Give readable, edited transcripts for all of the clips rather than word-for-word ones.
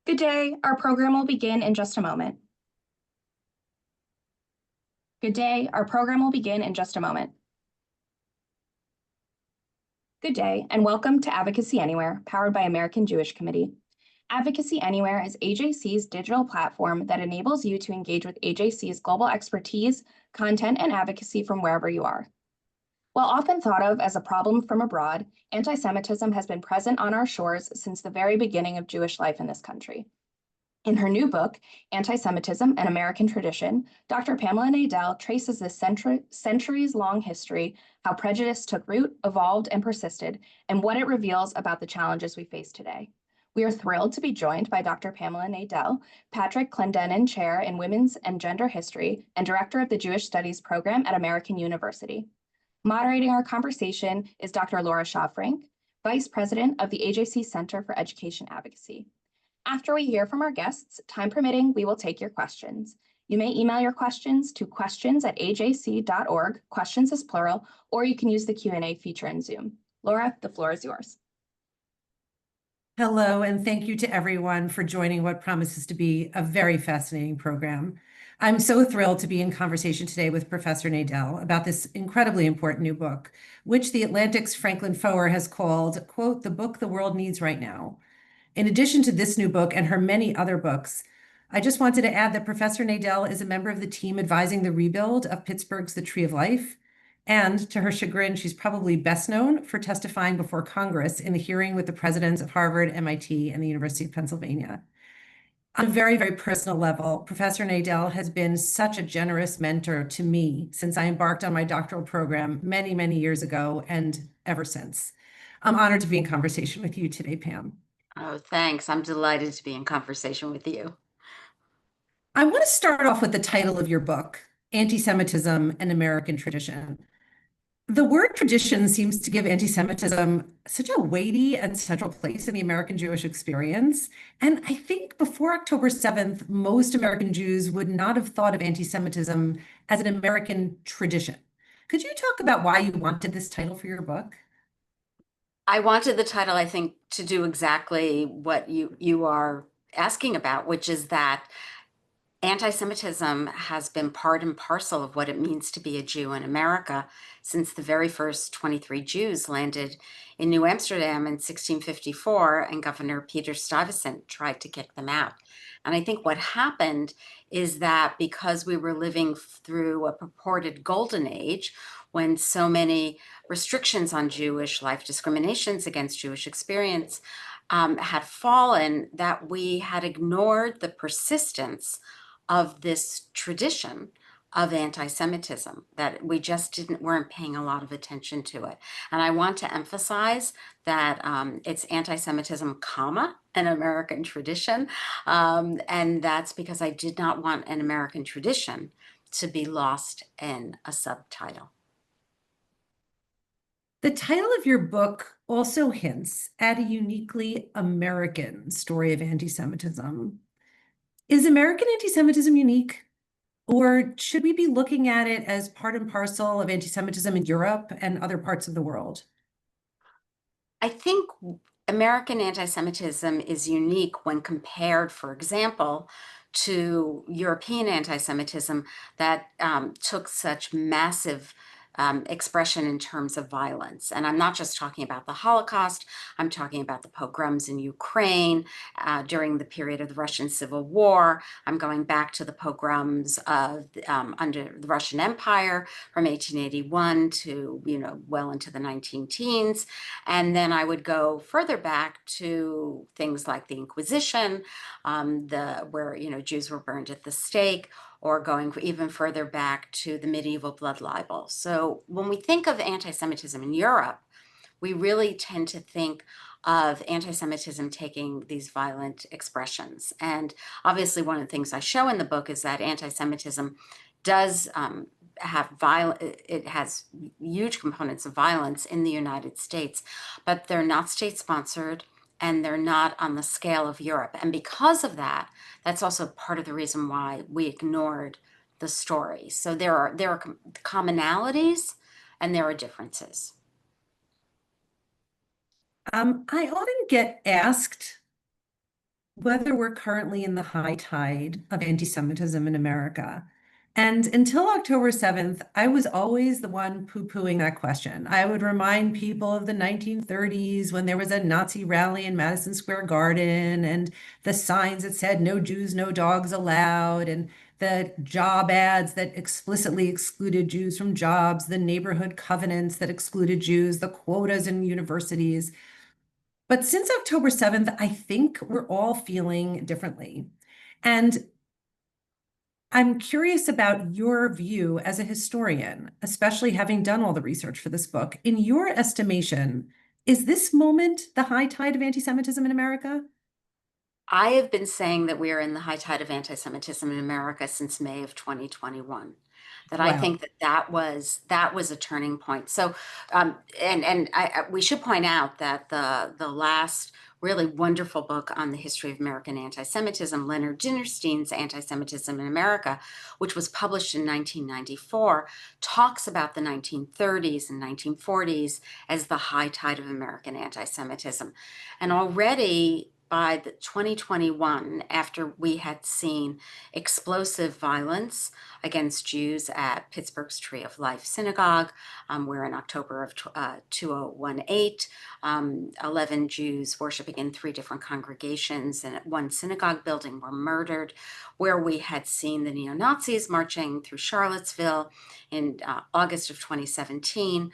Good day. Our program will begin in just a moment. Good day. Our program will begin in just a moment. Good day, and welcome to Advocacy Anywhere, powered by American Jewish Committee. Advocacy Anywhere is AJC's digital platform that enables you to engage with AJC's global expertise, content, and advocacy from wherever you are. While often thought of as a problem from abroad, anti-Semitism has been present on our shores since the very beginning of Jewish life in this country. In her new book, Antisemitism, An American Tradition, Dr. Pamela Nadell traces this centuries-long history, how prejudice took root, evolved, and persisted, and what it reveals about the challenges we face today. We are thrilled to be joined by Dr. Pamela Nadell, Patrick Clendenin Chair in Women's and Gender History, and Director of the Jewish Studies Program at American University. Moderating our conversation is Dr. Laura Shaw-Frank, Vice President of the AJC Center for Education Advocacy. After we hear from our guests, time permitting, we will take your questions. You may email your questions to questions@ajc.org, questions is plural, or you can use the Q&A feature in Zoom. Laura, the floor is yours. Hello, and thank you to everyone for joining what promises to be a very fascinating program. I'm so thrilled to be in conversation today with Professor Nadell about this incredibly important new book, which The Atlantic's Franklin Foer has called, quote, the book the world needs right now. In addition to this new book and her many other books, I just wanted to add that Professor Nadell is a member of the team advising the rebuild of Pittsburgh's The Tree of Life. And to her chagrin, she's probably best known for testifying before Congress in the hearing with the presidents of Harvard, MIT, and the University of Pennsylvania. On a very, very personal level, Professor Nadell has been such a generous mentor to me since I embarked on my doctoral program many, many years ago and ever since. I'm honored to be in conversation with you today, Pam. Oh, thanks. I'm delighted to be in conversation with you. I want to start off with the title of your book, Antisemitism, An American Tradition. The word tradition seems to give anti-Semitism such a weighty and central place in the American Jewish experience. And I think before October 7th, most American Jews would not have thought of anti-Semitism as an American tradition. Could you talk about why you wanted this title for your book? I wanted the title, I think, to do exactly what you are asking about, which is that anti-Semitism has been part and parcel of what it means to be a Jew in America since the very first 23 Jews landed in New Amsterdam in 1654, and Governor Peter Stuyvesant tried to kick them out. And I think what happened is that because we were living through a purported golden age, when so many restrictions on Jewish life, discriminations against Jewish experience had fallen, that we had ignored the persistence of this tradition of anti-Semitism, that we just weren't paying a lot of attention to it. And I want to emphasize that it's anti-Semitism, comma, an American tradition. And that's because I did not want an American tradition to be lost in a subtitle. The title of your book also hints at a uniquely American story of anti-Semitism. Is American anti-Semitism unique, or should we be looking at it as part and parcel of anti-Semitism in Europe and other parts of the world? I think American anti-Semitism is unique when compared, for example, to European anti-Semitism that took such massive expression in terms of violence. And I'm not just talking about the Holocaust, I'm talking about the pogroms in Ukraine during the period of the Russian Civil War. I'm going back to the pogroms of under the Russian Empire from 1881 to, well into the 19 teens. And then I would go further back to things like the Inquisition, where, Jews were burned at the stake, or going even further back to the medieval blood libel. So when we think of anti-Semitism in Europe, we really tend to think of anti-Semitism taking these violent expressions. And obviously one of the things I show in the book is that anti-Semitism does it has huge components of violence in the United States, but they're not state-sponsored, and they're not on the scale of Europe. And because of that, that's also part of the reason why we ignored the story. So there are commonalities and there are differences. I often get asked whether we're currently in the high tide of anti-Semitism in America. And until October 7th, I was always the one poo-pooing that question. I would remind people of the 1930s when there was a Nazi rally in Madison Square Garden and the signs that said no Jews, no dogs allowed, and the job ads that explicitly excluded Jews from jobs, the neighborhood covenants that excluded Jews, the quotas in universities. But since October 7th, I think we're all feeling differently. And I'm curious about your view as a historian, especially having done all the research for this book. In your estimation, is this moment the high tide of anti-Semitism in America? I have been saying that we are in the high tide of anti-Semitism in America since May of 2021. That I Wow. think that was a turning point. So, we should point out that the last really wonderful book on the history of American anti-Semitism, Leonard Dinerstein's Anti-Semitism in America, which was published in 1994, talks about the 1930s and 1940s as the high tide of American anti-Semitism. And already by the 2021, after we had seen explosive violence against Jews at Pittsburgh's Tree of Life Synagogue, where in October of 2018, 11 Jews worshiping in 3 different congregations and at one synagogue building were murdered, where we had seen the neo-Nazis marching through Charlottesville in August of 2017,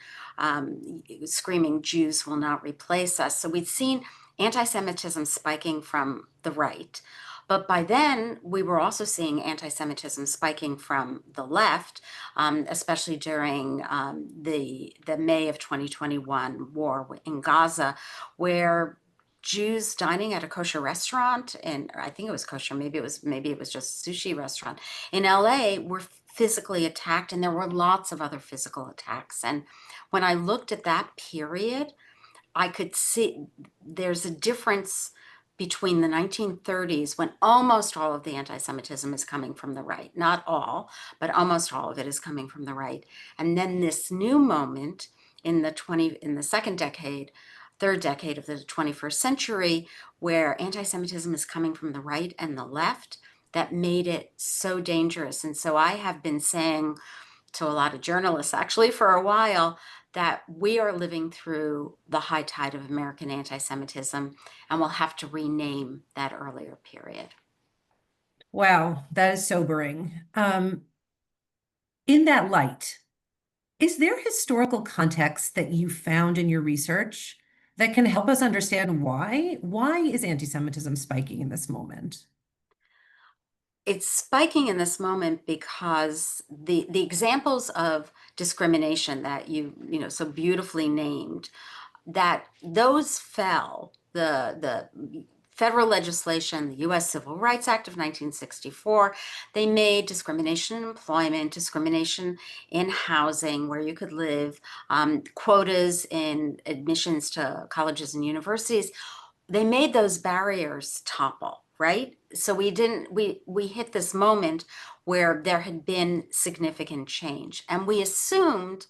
screaming, "Jews will not replace us." So we'd seen anti-Semitism spiking from the right. But by then, we were also seeing anti-Semitism spiking from the left, especially during the May of 2021 war in Gaza, where Jews dining at a kosher restaurant, and I think it was kosher, maybe it was just a sushi restaurant in LA, were physically attacked, and there were lots of other physical attacks. And when I looked at that period, I could see there's a difference between the 1930s, when almost all of the anti-Semitism is coming from the right, not all, but almost all of it is coming from the right. And then this new moment in the second decade, third decade of the 21st century, where anti-Semitism is coming from the right and the left, that made it so dangerous. And so I have been saying to a lot of journalists, actually, for a while, that we are living through the high tide of American anti-Semitism, and we'll have to rename that earlier period. Wow, that is sobering. In that light, is there historical context that you found in your research that can help us understand why? Why is anti-Semitism spiking in this moment? It's spiking in this moment because the examples of discrimination that you so beautifully named, that those fell, the federal legislation, the U.S. Civil Rights Act of 1964, they made discrimination in employment, discrimination in housing where you could live, quotas in admissions to colleges and universities. They made those barriers topple, right? So we hit this moment where there had been significant change, and we assumed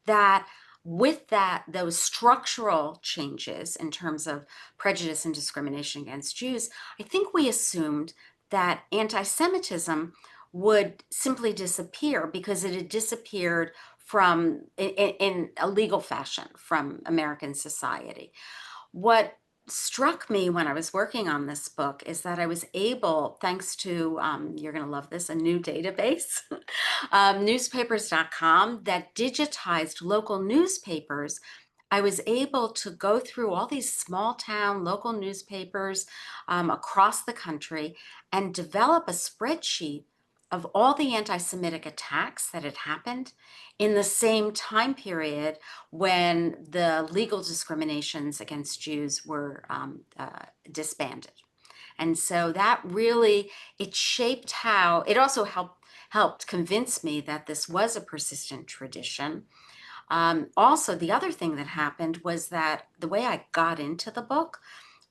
that with those structural changes in terms of prejudice and discrimination against Jews, I think we assumed that anti-Semitism would simply disappear because it had disappeared from in a legal fashion from American society. What struck me when I was working on this book is that I was able, thanks to, you're going to love this, a new database, newspapers.com, that digitized local newspapers. I was able to go through all these small town local newspapers across the country and develop a spreadsheet of all the anti-Semitic attacks that had happened in the same time period when the legal discriminations against Jews were disbanded. And so that really, it shaped how, it also helped convince me that this was a persistent tradition. Also, the other thing that happened was that the way I got into the book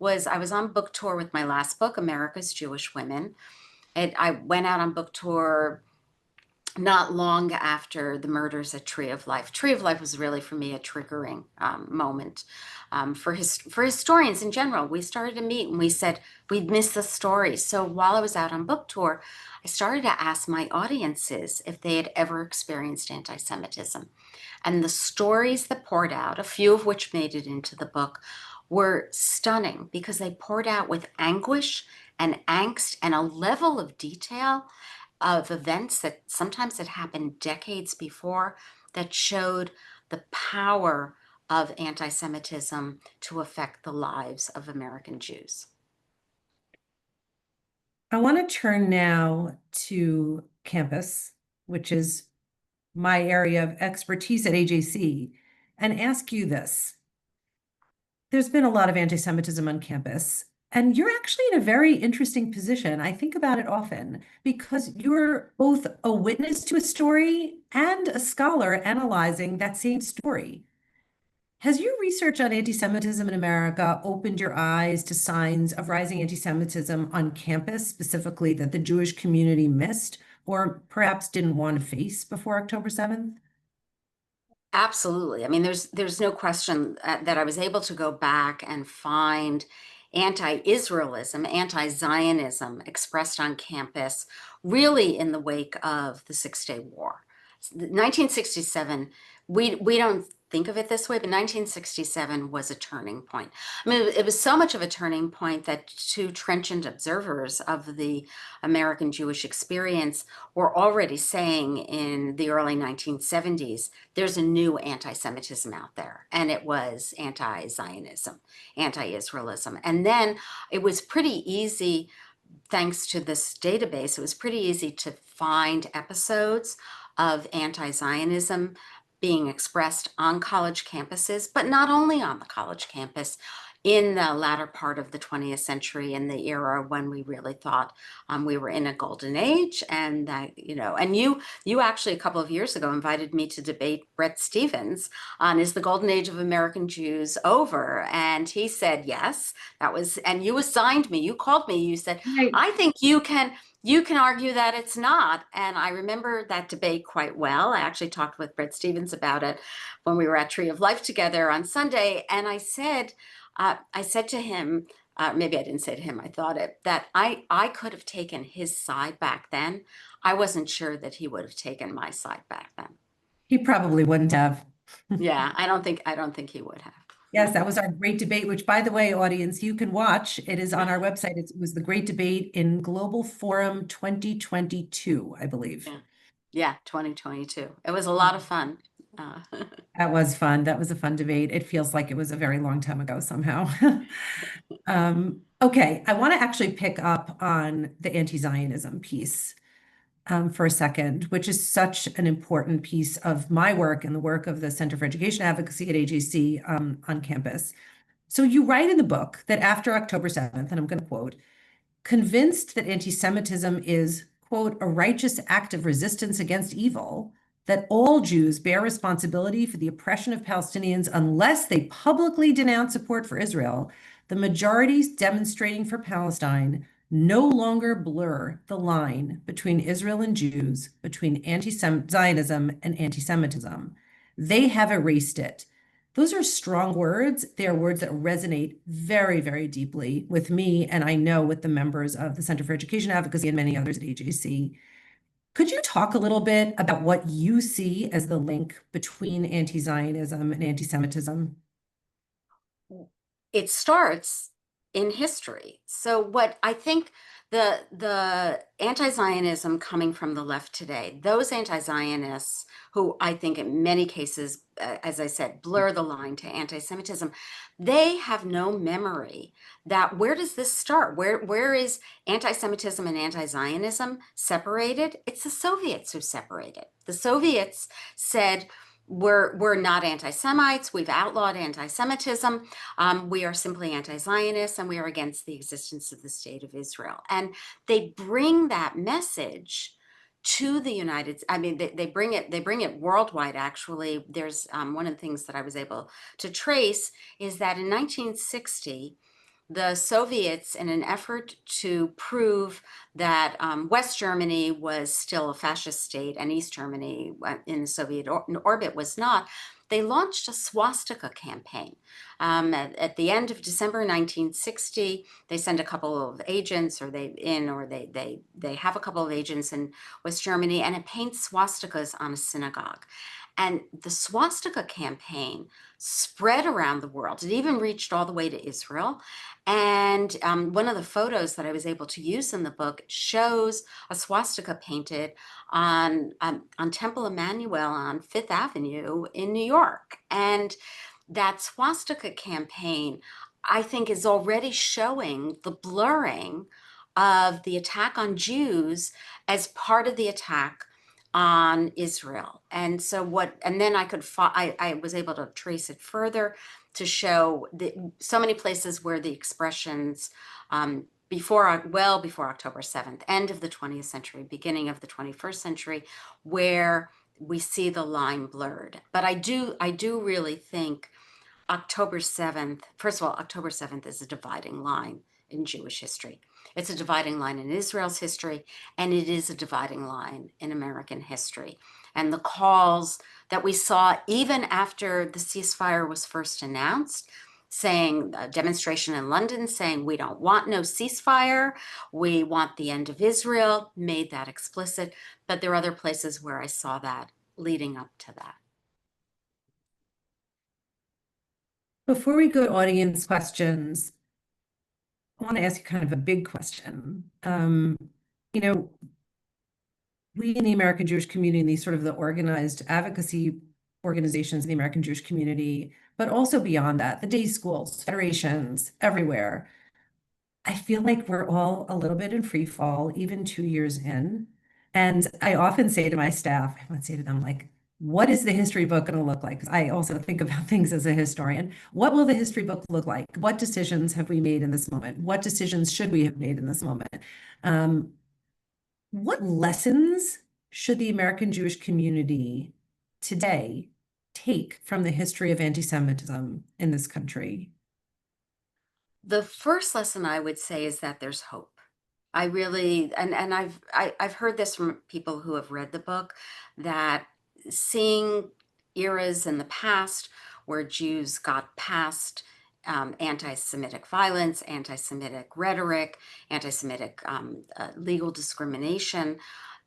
was I was on book tour with my last book, America's Jewish Women. I went out on book tour not long after the murders at Tree of Life. Tree of Life was really, for me, a triggering moment for historians in general. We started to meet and we said we'd miss the story. So while I was out on book tour, I started to ask my audiences if they had ever experienced anti-Semitism. And the stories that poured out, a few of which made it into the book, were stunning because they poured out with anguish and angst and a level of detail of events that sometimes had happened decades before that showed the power of anti-Semitism to affect the lives of American Jews. I want to turn now to campus, which is my area of expertise at AJC, and ask you this. There's been a lot of anti-Semitism on campus, and you're actually in a very interesting position. I think about it often because you're both a witness to a story and a scholar analyzing that same story. Has your research on anti-Semitism in America opened your eyes to signs of rising anti-Semitism on campus, specifically that the Jewish community missed or perhaps didn't want to face before October 7th? Absolutely. I mean, there's no question that I was able to go back and find anti-Israelism, anti-Zionism expressed on campus, really in the wake of the Six-Day War. 1967, we don't think of it this way, but 1967 was a turning point. I mean, it was so much of a turning point that two trenchant observers of the American Jewish experience were already saying in the early 1970s, there's a new anti-Semitism out there, and it was anti-Zionism, anti-Israelism. And then it was pretty easy, thanks to this database, it was pretty easy to find episodes of anti-Zionism being expressed on college campuses, but not only on the college campus, in the latter part of the 20th century, in the era when we really thought we were in a golden age. And that, and you actually a couple of years ago invited me to debate Bret Stephens on, is the golden age of American Jews over? And he said, yes, that was, and you assigned me, you called me, you said, Right. I think you can argue that it's not. And I remember that debate quite well. I actually talked with Bret Stephens about it when we were at Tree of Life together on Sunday. And I said to him, maybe I didn't say to him, I thought it, that I could have taken his side back then. I wasn't sure that he would have taken my side back then. He probably wouldn't have. Yeah, I don't think he would have. Yes, that was our great debate, which, by the way, audience, you can watch. It is on our website. It was the great debate in Global Forum 2022, I believe. Yeah, 2022. It was a lot of fun. That was fun. That was a fun debate. It feels like it was a very long time ago somehow. Okay, I want to actually pick up on the anti-Zionism piece for a second, which is such an important piece of my work and the work of the Center for Education Advocacy at AJC on campus. So you write in the book that after October 7th, and I'm going to quote, convinced that anti-Semitism is, quote, a righteous act of resistance against evil, that all Jews bear responsibility for the oppression of Palestinians unless they publicly denounce support for Israel, the majorities demonstrating for Palestine no longer blur the line between Israel and Jews, between anti-Zionism and anti-Semitism. They have erased it. Those are strong words. They are words that resonate very, very deeply with me, and I know with the members of the Center for Education Advocacy and many others at AJC. Could you talk a little bit about what you see as the link between anti-Zionism and anti-Semitism? It starts in history. So what I think the anti-Zionism coming from the left today, those anti-Zionists who I think in many cases, as I said, blur the line to anti-Semitism, they have no memory that where does this start? Where is anti-Semitism and anti-Zionism separated? It's the Soviets who separated. The Soviets said, we're not anti-Semites. We've outlawed anti-Semitism. We are simply anti-Zionists, and we are against the existence of the state of Israel. And they bring that message to the United States. I mean, they bring it worldwide. Actually, there's one of the things that I was able to trace is that in 1960, the Soviets, in an effort to prove that West Germany was still a fascist state and East Germany in the Soviet orbit was not, they launched a swastika campaign. At the end of December 1960, they send a couple of agents, or they have a couple of agents in West Germany, and it paints swastikas on a synagogue. And the swastika campaign spread around the world. It even reached all the way to Israel. And one of the photos that I was able to use in the book shows a swastika painted on Temple Emmanuel on Fifth Avenue in New York. And that swastika campaign, I think, is already showing the blurring of the attack on Jews as part of the attack on Israel. And so and then I was able to trace it further to show so many places where the expressions well before October 7th, end of the 20th century, beginning of the 21st century, where we see the line blurred. But I do really think October 7th, first of all, October 7th is a dividing line in Jewish history. It's a dividing line in Israel's history, and it is a dividing line in American history. And the calls that we saw even after the ceasefire was first announced, saying a demonstration in London saying we don't want no ceasefire, we want the end of Israel, made that explicit. But there are other places where I saw that leading up to that. Before we go to audience questions, I want to ask you kind of a big question. You know, we in the American Jewish community, and these sort of the organized advocacy organizations in the American Jewish community, but also beyond that, the day schools, federations, everywhere, I feel like we're all a little bit in free fall, even 2 years in. And I often say to my staff, I would say to them, like, what is the history book going to look like? 'Cause I also think about things as a historian. What will the history book look like? What decisions have we made in this moment? What decisions should we have made in this moment? What lessons should the American Jewish community today take from the history of anti-Semitism in this country? The first lesson I would say is that there's hope. I really, and I've heard this from people who have read the book, that seeing eras in the past where Jews got past anti-Semitic violence, anti-Semitic rhetoric, anti-Semitic legal discrimination,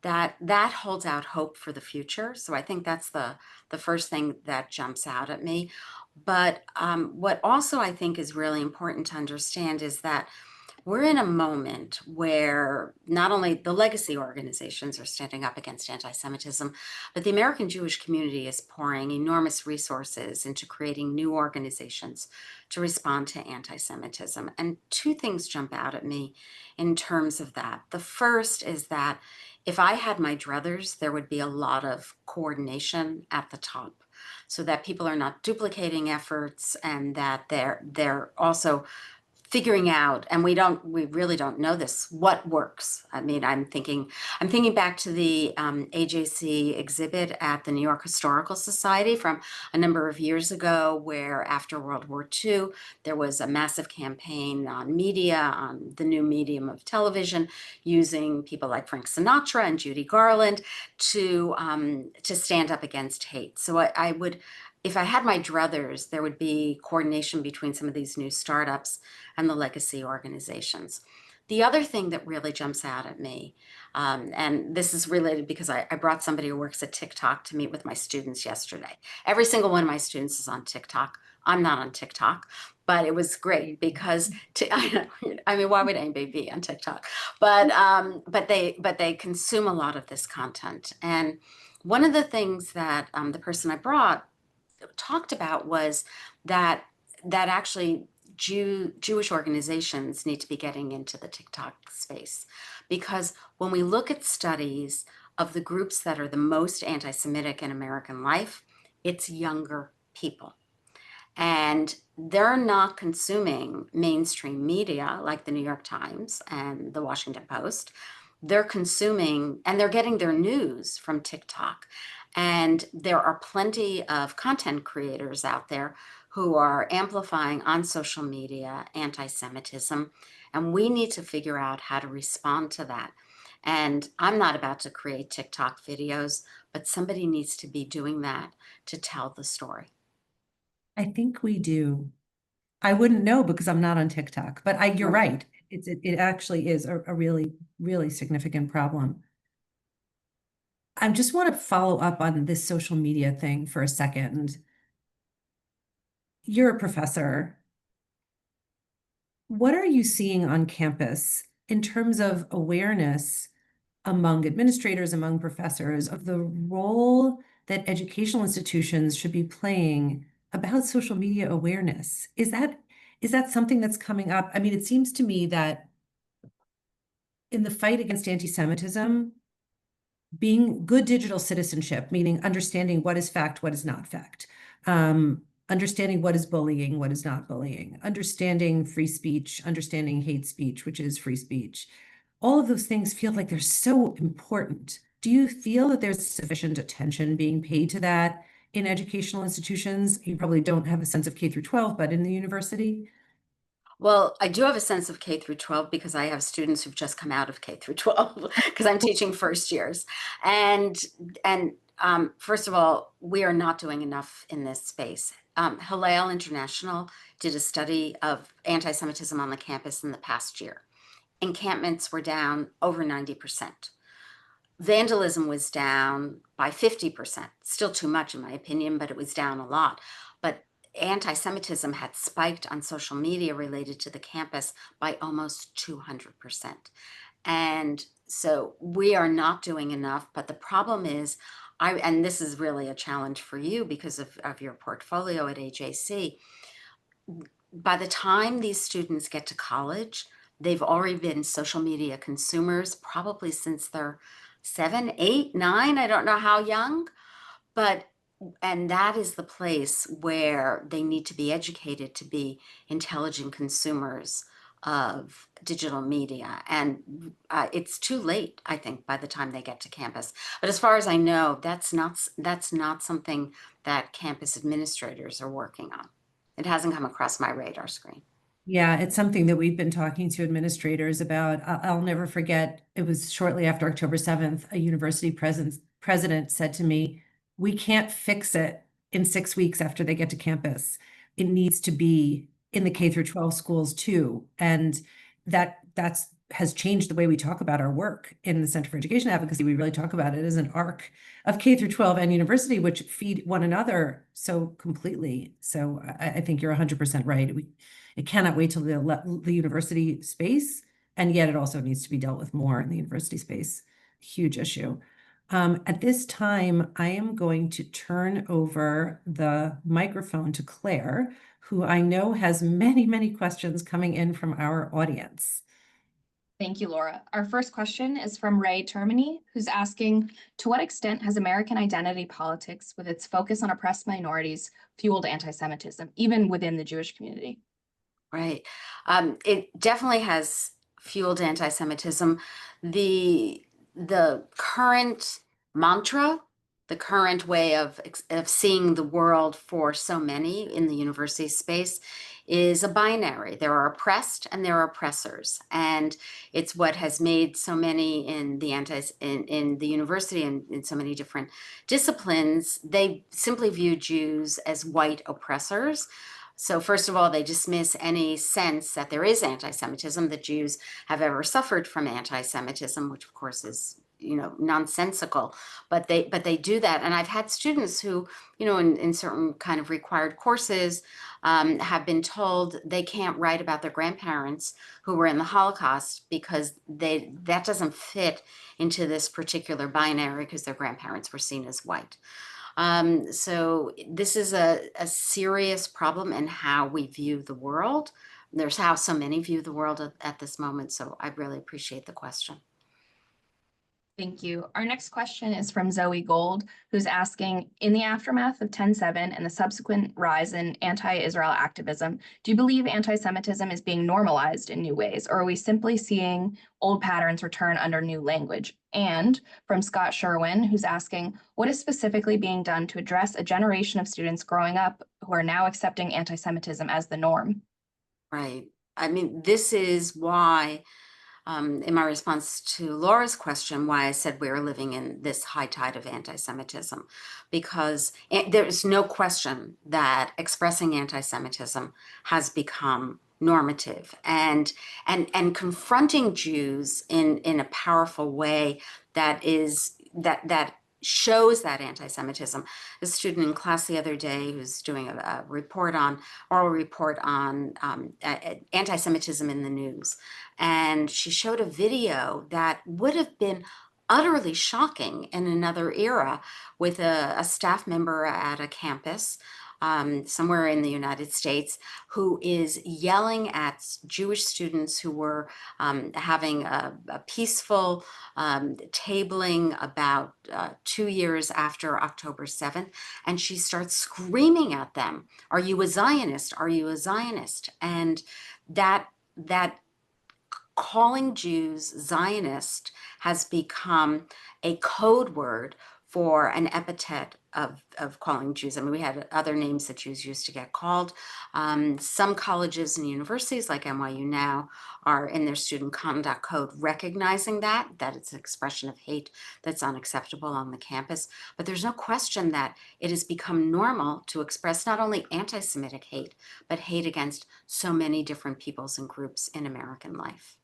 that holds out hope for the future. So I think that's the first thing that jumps out at me. But what also I think is really important to understand is that we're in a moment where not only the legacy organizations are standing up against anti-Semitism, but the American Jewish community is pouring enormous resources into creating new organizations to respond to anti-Semitism. And two things jump out at me in terms of that. The first is that if I had my druthers, there would be a lot of coordination at the top, so that people are not duplicating efforts, and that they're also figuring out, and we really don't know this, what works. I mean, I'm thinking back to the AJC exhibit at the New York Historical Society from a number of years ago, where after World War II, there was a massive campaign on media, on the new medium of television, using people like Frank Sinatra and Judy Garland to stand up against hate. So I would, if I had my druthers, there would be coordination between some of these new startups and the legacy organizations. The other thing that really jumps out at me, and this is related because I brought somebody who works at TikTok to meet with my students yesterday. Every single one of my students is on TikTok. I'm not on TikTok, but it was great because I mean, why would anybody be on TikTok? But they consume a lot of this content. And one of the things that the person I brought talked about was that actually Jewish organizations need to be getting into the TikTok space, because when we look at studies of the groups that are the most anti-Semitic in American life, it's younger people. And they're not consuming mainstream media like the New York Times and the Washington Post. They're consuming, and they're getting their news from TikTok. And there are plenty of content creators out there who are amplifying on social media anti-Semitism, and we need to figure out how to respond to that. And I'm not about to create TikTok videos, but somebody needs to be doing that to tell the story. I think we do. I wouldn't know because I'm not on TikTok, but you're right. It actually is a really, really significant problem. I just want to follow up on this social media thing for a second. You're a professor. What are you seeing on campus in terms of awareness among administrators, among professors, of the role that educational institutions should be playing about social media awareness? Is that something that's coming up? I mean, it seems to me that in the fight against anti-Semitism, being good digital citizenship, meaning understanding what is fact, what is not fact, understanding what is bullying, what is not bullying, understanding free speech, understanding hate speech, which is free speech. All of those things feel like they're so important. Do you feel that there's sufficient attention being paid to that in educational institutions? You probably don't have a sense of K through 12, but in the university? Well, I do have a sense of K through 12 because I have students who've just come out of K through 12 because I'm teaching first years. And first of all, we are not doing enough in this space. Hillel International did a study of anti-Semitism on the campus in the past year. Encampments were down over 90%. Vandalism was down by 50%. Still too much in my opinion, but it was down a lot. But anti-Semitism had spiked on social media related to the campus by almost 200%. And so we are not doing enough, but the problem is, and this is really a challenge for you because of your portfolio at AJC, by the time these students get to college, they've already been social media consumers, probably since they're 7, 8, 9, I don't know how young, and that is the place where they need to be educated to be intelligent consumers of digital media. And it's too late, I think, by the time they get to campus. But as far as I know, that's not something that campus administrators are working on. It hasn't come across my radar screen. Yeah, it's something that we've been talking to administrators about. I'll never forget, it was shortly after October 7th, a university president said to me, we can't fix it in 6 weeks after they get to campus. It needs to be in the K through 12 schools too. And that's has changed the way we talk about our work in the Center for Education Advocacy. We really talk about it as an arc of K through 12 and university, which feed one another so completely. So I think you're 100% right. It cannot wait till the university space, and yet it also needs to be dealt with more in the university space. Huge issue. At this time, I am going to turn over the microphone to Claire, who I know has many, many questions coming in from our audience. Thank you, Laura. Our first question is from Ray Termini, who's asking, to what extent has American identity politics, with its focus on oppressed minorities, fueled anti-Semitism, even within the Jewish community? Right. It definitely has fueled anti-Semitism. The current mantra, the current way of seeing the world for so many in the university space is a binary. There are oppressed and there are oppressors. And it's what has made so many in the university and in so many different disciplines, they simply view Jews as white oppressors. So first of all, they dismiss any sense that there is anti-Semitism, that Jews have ever suffered from anti-Semitism, which of course is, nonsensical, but they do that. And I've had students who, in certain kind of required courses, have been told they can't write about their grandparents who were in the Holocaust because that doesn't fit into this particular binary because their grandparents were seen as white. So this is a serious problem in how we view the world. There's how so many view the world at this moment. So I really appreciate the question. Thank you. Our next question is from Zoe Gold, who's asking, in the aftermath of 10/7 and the subsequent rise in anti-Israel activism, do you believe anti-Semitism is being normalized in new ways, or are we simply seeing old patterns return under new language? And from Scott Sherwin, who's asking, what is specifically being done to address a generation of students growing up who are now accepting anti-Semitism as the norm? Right. I mean, this is why, in my response to Laura's question, why I said we're living in this high tide of anti-Semitism, because there's no question that expressing anti-Semitism has become normative, and confronting Jews in a powerful way that shows that anti-Semitism. A student in class the other day who's doing a oral report on anti-Semitism in the news. And she showed a video that would have been utterly shocking in another era, with a staff member at a campus somewhere in the United States who is yelling at Jewish students who were having a peaceful tabling about 2 years after October 7th. And she starts screaming at them, "Are you a Zionist? Are you a Zionist?" And that calling Jews Zionist has become a code word for an epithet of calling Jews. I mean, we had other names that Jews used to get called. Some colleges and universities, like NYU now, are in their student conduct code recognizing that it's an expression of hate that's unacceptable on the campus. But there's no question that it has become normal to express not only anti-Semitic hate, but hate against so many different peoples and groups in American life.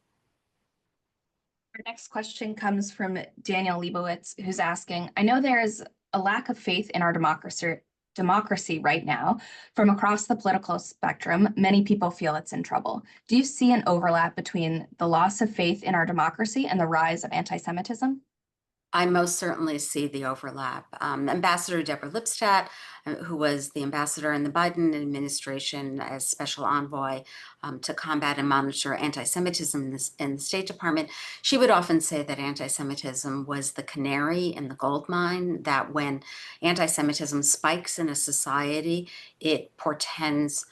Our next question comes from Daniel Leibowitz, who's asking, I know there is a lack of faith in our democracy right now. From across the political spectrum, many people feel it's in trouble. Do you see an overlap between the loss of faith in our democracy and the rise of anti-Semitism? I most certainly see the overlap. Ambassador Deborah Lipstadt, who was the ambassador in the Biden administration as special envoy to combat and monitor anti-Semitism in the State Department, she would often say that anti-Semitism was the canary in the gold mine, that when anti-Semitism spikes in a society, it portends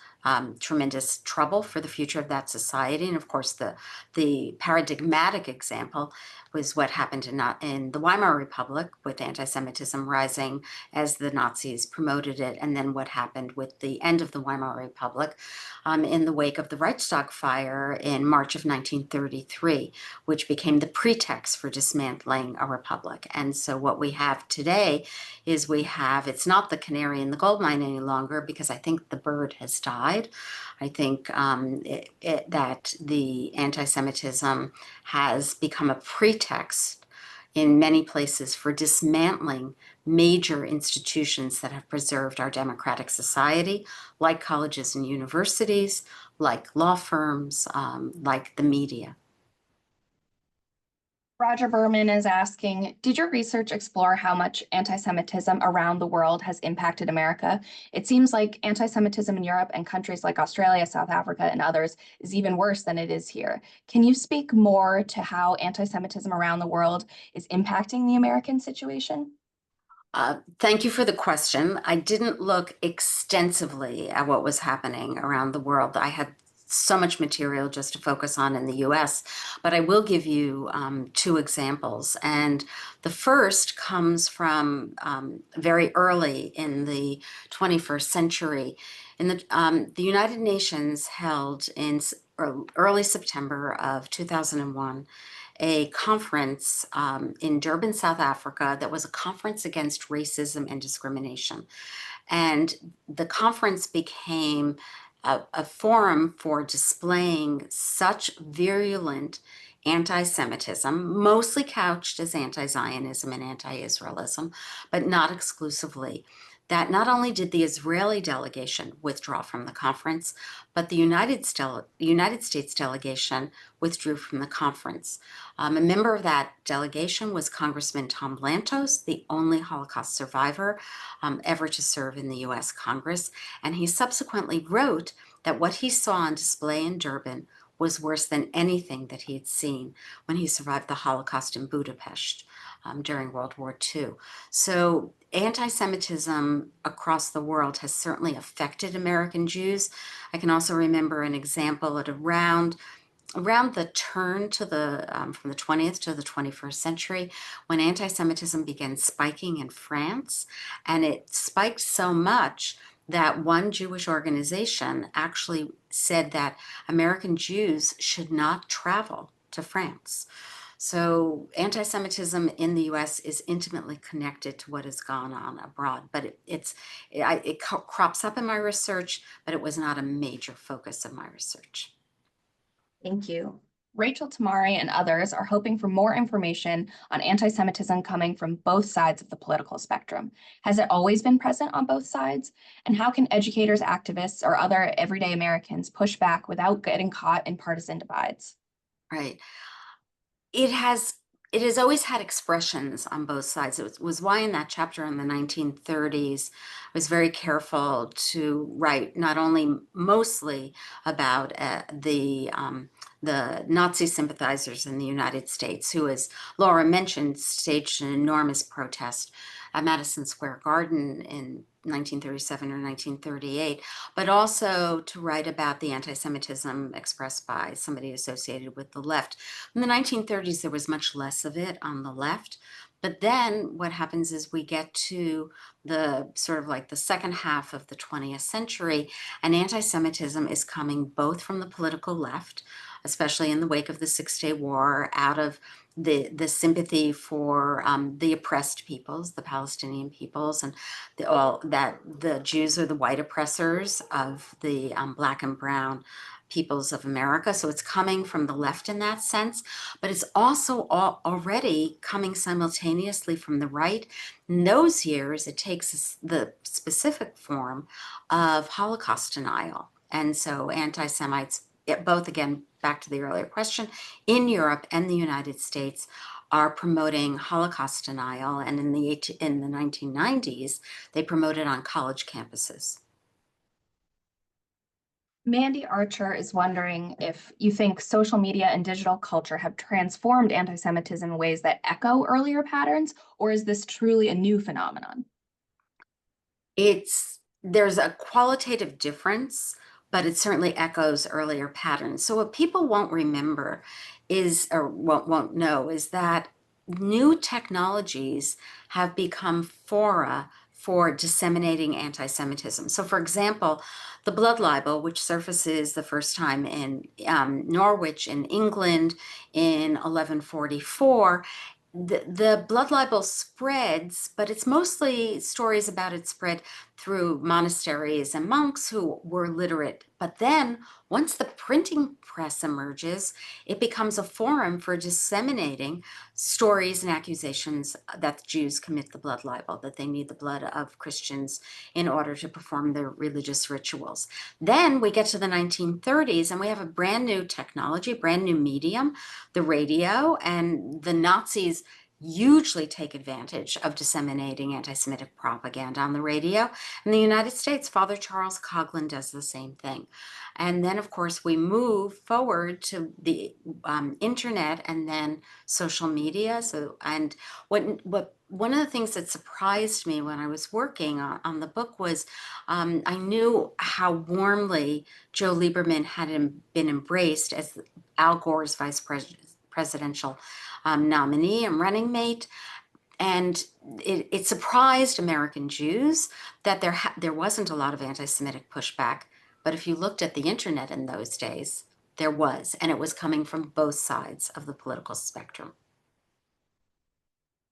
tremendous trouble for the future of that society. And of course, the paradigmatic example was what happened in the Weimar Republic, with anti-Semitism rising as the Nazis promoted it, and then what happened with the end of the Weimar Republic in the wake of the Reichstag fire in March of 1933, which became the pretext for dismantling a republic. And so what we have today is it's not the canary in the gold mine any longer, because I think the bird has died. I think that the anti-Semitism has become a pretext in many places for dismantling major institutions that have preserved our democratic society, like colleges and universities, like law firms, like the media. Roger Berman is asking, did your research explore how much anti-Semitism around the world has impacted America? It seems like anti-Semitism in Europe and countries like Australia, South Africa, and others is even worse than it is here. Can you speak more to how anti-Semitism around the world is impacting the American situation? Thank you for the question. I didn't look extensively at what was happening around the world. I had so much material just to focus on in the US, but I will give you 2 examples. And the first comes from very early in the 21st century. In the United Nations held in early September of 2001 a conference in Durban, South Africa, that was a conference against racism and discrimination. And the conference became a forum for displaying such virulent anti-Semitism, mostly couched as anti-Zionism and anti-Israelism, but not exclusively, that not only did the Israeli delegation withdraw from the conference, but the United States delegation withdrew from the conference. A member of that delegation was Congressman Tom Lantos, the only Holocaust survivor ever to serve in the US Congress. And he subsequently wrote that what he saw on display in Durban was worse than anything that he had seen when he survived the Holocaust in Budapest. during World War II. So anti-Semitism across the world has certainly affected American Jews. I can also remember an example at around the turn to the from the 20th to the 21st century, when anti-Semitism began spiking in France, and it spiked so much that one Jewish organization actually said that American Jews should not travel to France. So anti-Semitism in the US is intimately connected to what has gone on abroad, but it crops up in my research, but it was not a major focus of my research. Thank you. Rachel Tamari and others are hoping for more information on anti-Semitism coming from both sides of the political spectrum. Has it always been present on both sides? And how can educators, activists, or other everyday Americans push back without getting caught in partisan divides? Right. It has always had expressions on both sides. It was why in that chapter in the 1930s, I was very careful to write not only mostly about the Nazi sympathizers in the United States, who, as Laura mentioned, staged an enormous protest at Madison Square Garden in 1937 or 1938, but also to write about the anti-Semitism expressed by somebody associated with the left. In the 1930s, there was much less of it on the left. But then what happens is we get to the sort of like the second half of the 20th century, and anti-Semitism is coming both from the political left, especially in the wake of the Six-Day War, out of the sympathy for the oppressed peoples, the Palestinian peoples, and that the Jews are the white oppressors of the Black and brown peoples of America. So it's coming from the left in that sense, but it's also already coming simultaneously from the right. In those years, it takes the specific form of Holocaust denial. And so anti-Semites, both, again, back to the earlier question, in Europe and the United States, are promoting Holocaust denial. And in the 1990s, they promoted on college campuses. Mandy Archer is wondering if you think social media and digital culture have transformed anti-Semitism in ways that echo earlier patterns, or is this truly a new phenomenon? There's a qualitative difference, but it certainly echoes earlier patterns. So what people won't remember or won't know is that new technologies have become fora for disseminating anti-Semitism. So for example, the blood libel, which surfaces the first time in Norwich in England in 1144, the blood libel spreads, but it's mostly stories about it spread through monasteries and monks who were literate. But then once the printing press emerges, it becomes a forum for disseminating stories and accusations that Jews commit the blood libel, that they need the blood of Christians in order to perform their religious rituals. Then we get to the 1930s and we have a brand new technology, brand new medium, the radio, and the Nazis hugely take advantage of disseminating anti-Semitic propaganda on the radio. In the United States, Father Charles Coughlin does the same thing. And then, of course, we move forward to the internet and then social media. And one of the things that surprised me when I was working on the book was I knew how warmly Joe Lieberman had been embraced as Al Gore's vice presidential nominee and running mate. And it surprised American Jews that there wasn't a lot of anti-Semitic pushback. But if you looked at the internet in those days, there was, and it was coming from both sides of the political spectrum.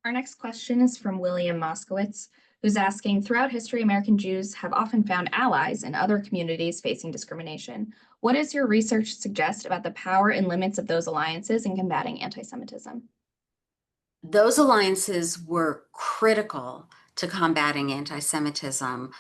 Our next question is from William Moskowitz, who's asking, throughout history, American Jews have often found allies in other communities facing discrimination. What does your research suggest about the power and limits of those alliances in combating anti-Semitism? Those alliances were critical to combating anti-Semitism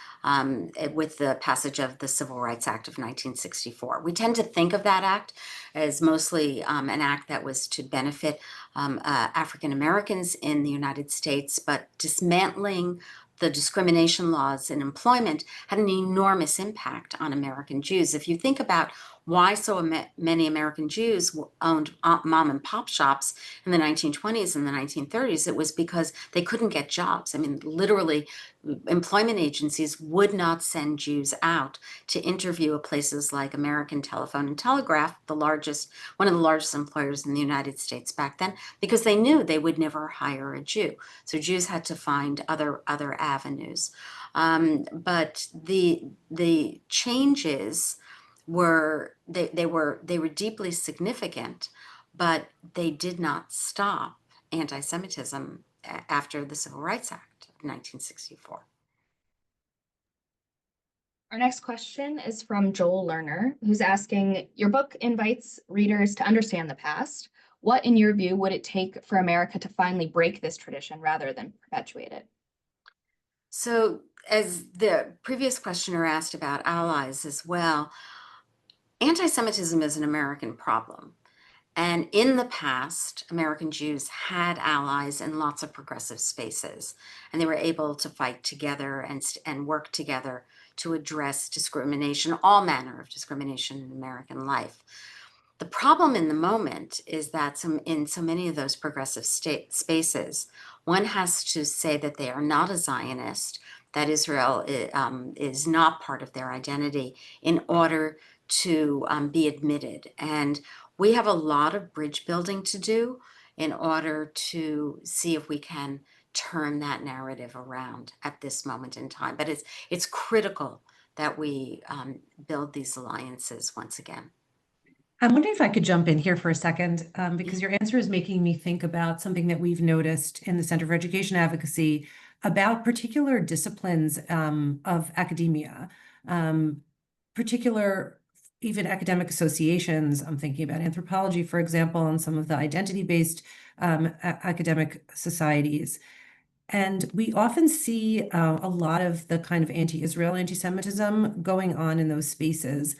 with the passage of the Civil Rights Act of 1964. We tend to think of that act as mostly an act that was to benefit African Americans in the United States, but dismantling the discrimination laws in employment had an enormous impact on American Jews. If you think about why so many American Jews owned mom and pop shops in the 1920s and the 1930s. It was because they couldn't get jobs. I mean, literally, employment agencies would not send Jews out to interview at places like American Telephone and Telegraph, one of the largest employers in the United States back then, because they knew they would never hire a Jew. So Jews had to find other avenues. But the changes were deeply significant, but they did not stop anti-Semitism after the Civil Rights Act of 1964. Our next question is from Joel Lerner, who's asking, your book invites readers to understand the past. What, in your view, would it take for America to finally break this tradition rather than perpetuate it? So, as the previous questioner asked about allies as well, anti-Semitism is an American problem. And in the past, American Jews had allies in lots of progressive spaces, and they were able to fight together and work together to address discrimination, all manner of discrimination in American life. The problem in the moment is that in so many of those progressive spaces, one has to say that they are not a Zionist, that Israel is not part of their identity in order to be admitted. And we have a lot of bridge building to do in order to see if we can turn that narrative around at this moment in time. But it's critical that we build these alliances once again. I'm wondering if I could jump in here for a second, because your answer is making me think about something that we've noticed in the Center for Education Advocacy about particular disciplines of academia, particular even academic associations. I'm thinking about anthropology, for example, and some of the identity-based academic societies. And we often see a lot of the kind of anti-Israel, anti-Semitism going on in those spaces.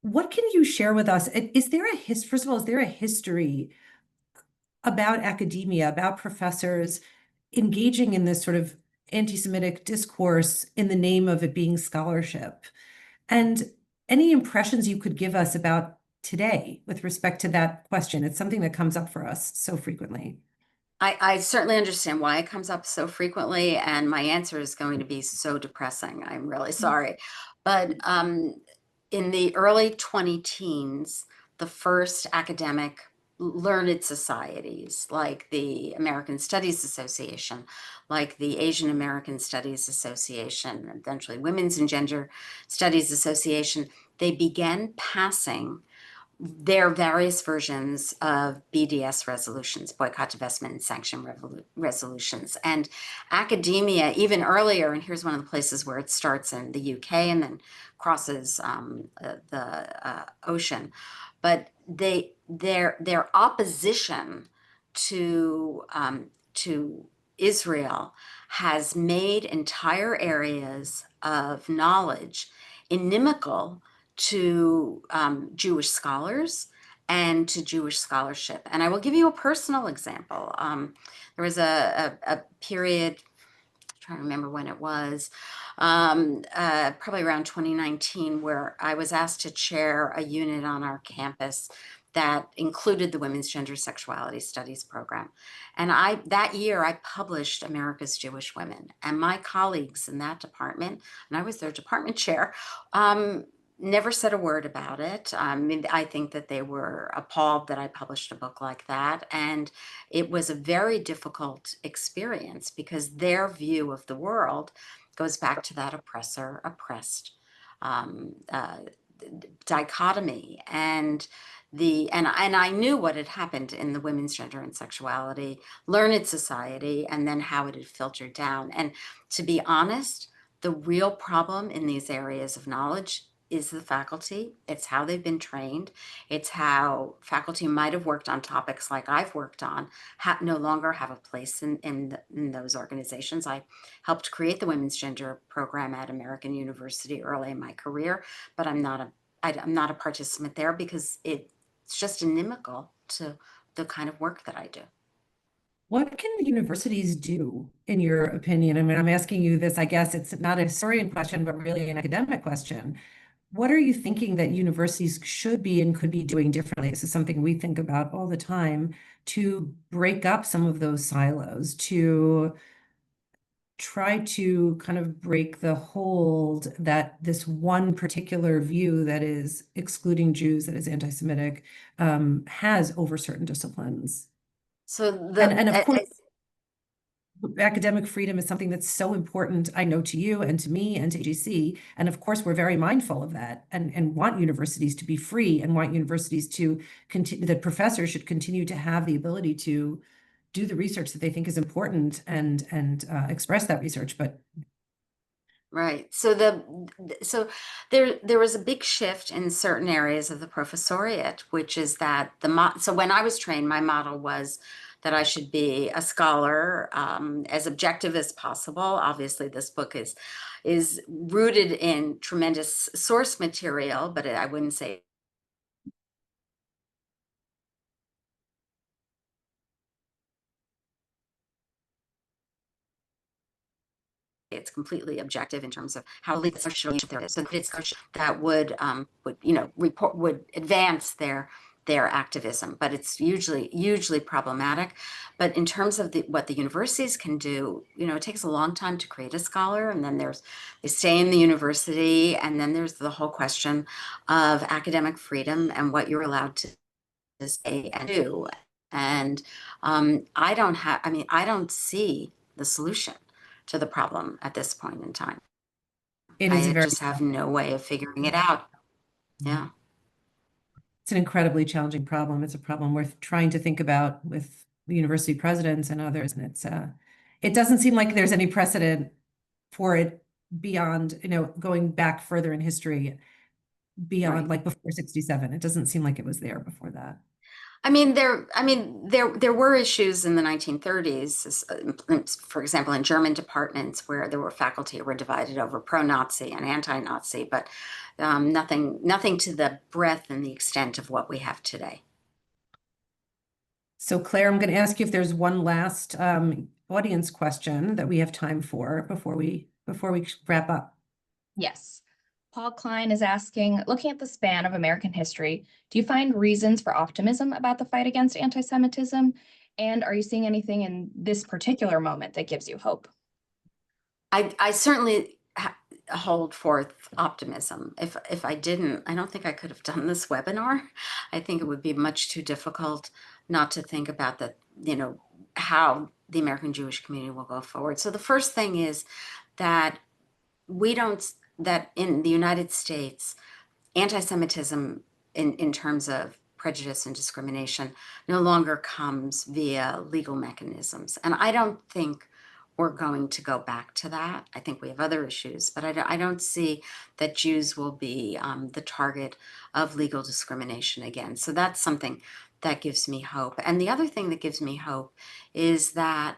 What can you share with us? Is there first of all, is there a history about academia, about professors engaging in this sort of anti-Semitic discourse in the name of it being scholarship? And any impressions you could give us about today with respect to that question? It's something that comes up for us so frequently. I certainly understand why it comes up so frequently, and my answer is going to be so depressing. I'm really sorry. But in the early 20-teens, the first academic learned societies like the American Studies Association, like the Asian American Studies Association, eventually Women's and Gender Studies Association, they began passing their various versions of BDS resolutions, boycott, divestment, and sanction resolutions. And academia, even earlier, and here's one of the places where it starts in the UK and then crosses the ocean, but their opposition to Israel has made entire areas of knowledge inimical to Jewish scholars and to Jewish scholarship. And I will give you a personal example. There was a period, I'm trying to remember when it was, probably around 2019, where I was asked to chair a unit on our campus that included the Women's Gender Sexuality Studies program. And that year I published America's Jewish Women, and my colleagues in that department, and I was their department chair, never said a word about it. I think that they were appalled that I published a book like that. And it was a very difficult experience because their view of the world goes back to that oppressor-oppressed dichotomy. And I knew what had happened in the Women's Gender and Sexuality Learned Society, and then how it had filtered down. And to be honest, the real problem in these areas of knowledge is the faculty. It's how they've been trained. It's how faculty might have worked on topics like I've worked on, no longer have a place in those organizations. I helped create the Women's Gender program at American University early in my career, but I'm not a participant there because it's just inimical to the kind of work that I do. What can universities do, in your opinion? I mean, I'm asking you this, I guess it's not a historian question, but really an academic question. what are you thinking that universities should be and could be doing differently? This is something we think about all the time, to break up some of those silos, to try to kind of break the hold that this one particular view that is excluding Jews, that is anti-Semitic, has over certain disciplines. So And of course, academic freedom is something that's so important, I know, to you and to me and to AJC. And of course, we're very mindful of that and want universities to be free and want universities to continue, that professors should continue to have the ability to do the research that they think is important and express that research. But right. So there was a big shift in certain areas of the professoriate, which is that so when I was trained, my model was that I should be a scholar, as objective as possible. Obviously, this book is rooted in tremendous source material, but I wouldn't say it's completely objective in terms of how legal social there is. So it's that would advance their activism, but it's hugely problematic. But in terms of what the universities can do, it takes a long time to create a scholar, and then they stay in the university, and then there's the whole question of academic freedom and what you're allowed to say and do. And I don't see the solution to the problem at this point in time. I just have no way of figuring it out. Yeah. It's an incredibly challenging problem. It's a problem worth trying to think about with the university presidents and others. And it doesn't seem like there's any precedent for it beyond, going back further in history, beyond like before 67. It doesn't seem like it was there before that. There were issues in the 1930s, for example, in German departments where there were faculty were divided over pro-Nazi and anti-Nazi, but nothing to the breadth and the extent of what we have today. So Claire, I'm going to ask you if there's one last audience question that we have time for before we wrap up. Yes. Paul Klein is asking, looking at the span of American history, do you find reasons for optimism about the fight against anti-Semitism? And are you seeing anything in this particular moment that gives you hope? I certainly hold forth optimism. If I didn't, I don't think I could have done this webinar. I think it would be much too difficult not to think about how the American Jewish community will go forward. So the first thing is that that in the United States, anti-Semitism in terms of prejudice and discrimination no longer comes via legal mechanisms. And I don't think we're going to go back to that. I think we have other issues, but I don't see that Jews will be the target of legal discrimination again. So that's something that gives me hope. And the other thing that gives me hope is that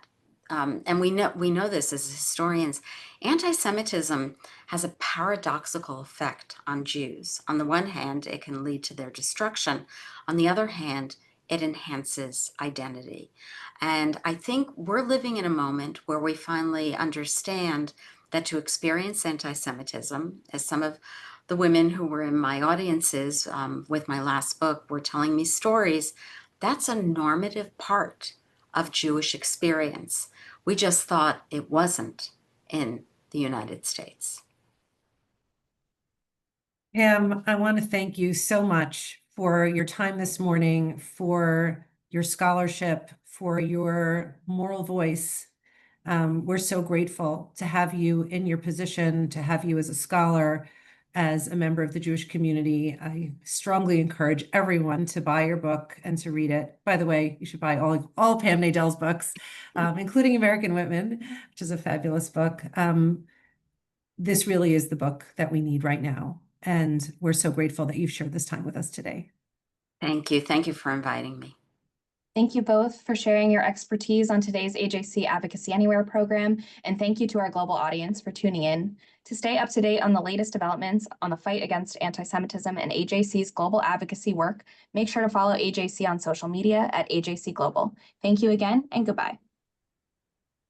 and we know this as historians, anti-Semitism has a paradoxical effect on Jews. On the one hand, it can lead to their destruction. On the other hand, it enhances identity. And I think we're living in a moment where we finally understand that to experience anti-Semitism, as some of the women who were in my audiences with my last book were telling me stories, that's a normative part of Jewish experience. We just thought it wasn't in the United States. Pam, I want to thank you so much for your time this morning, for your scholarship, for your moral voice. We're so grateful to have you in your position, to have you as a scholar, as a member of the Jewish community. I strongly encourage everyone to buy your book and to read it. By the way, you should buy all Pam Nadell's books, including American Women, which is a fabulous book. This really is the book that we need right now. And we're so grateful that you've shared this time with us today. Thank you. Thank you for inviting me. Thank you both for sharing your expertise on today's AJC Advocacy Anywhere program, and thank you to our global audience for tuning in. To stay up to date on the latest developments on the fight against anti-Semitism and AJC's global advocacy work, make sure to follow AJC on social media at AJC Global. Thank you again, and goodbye.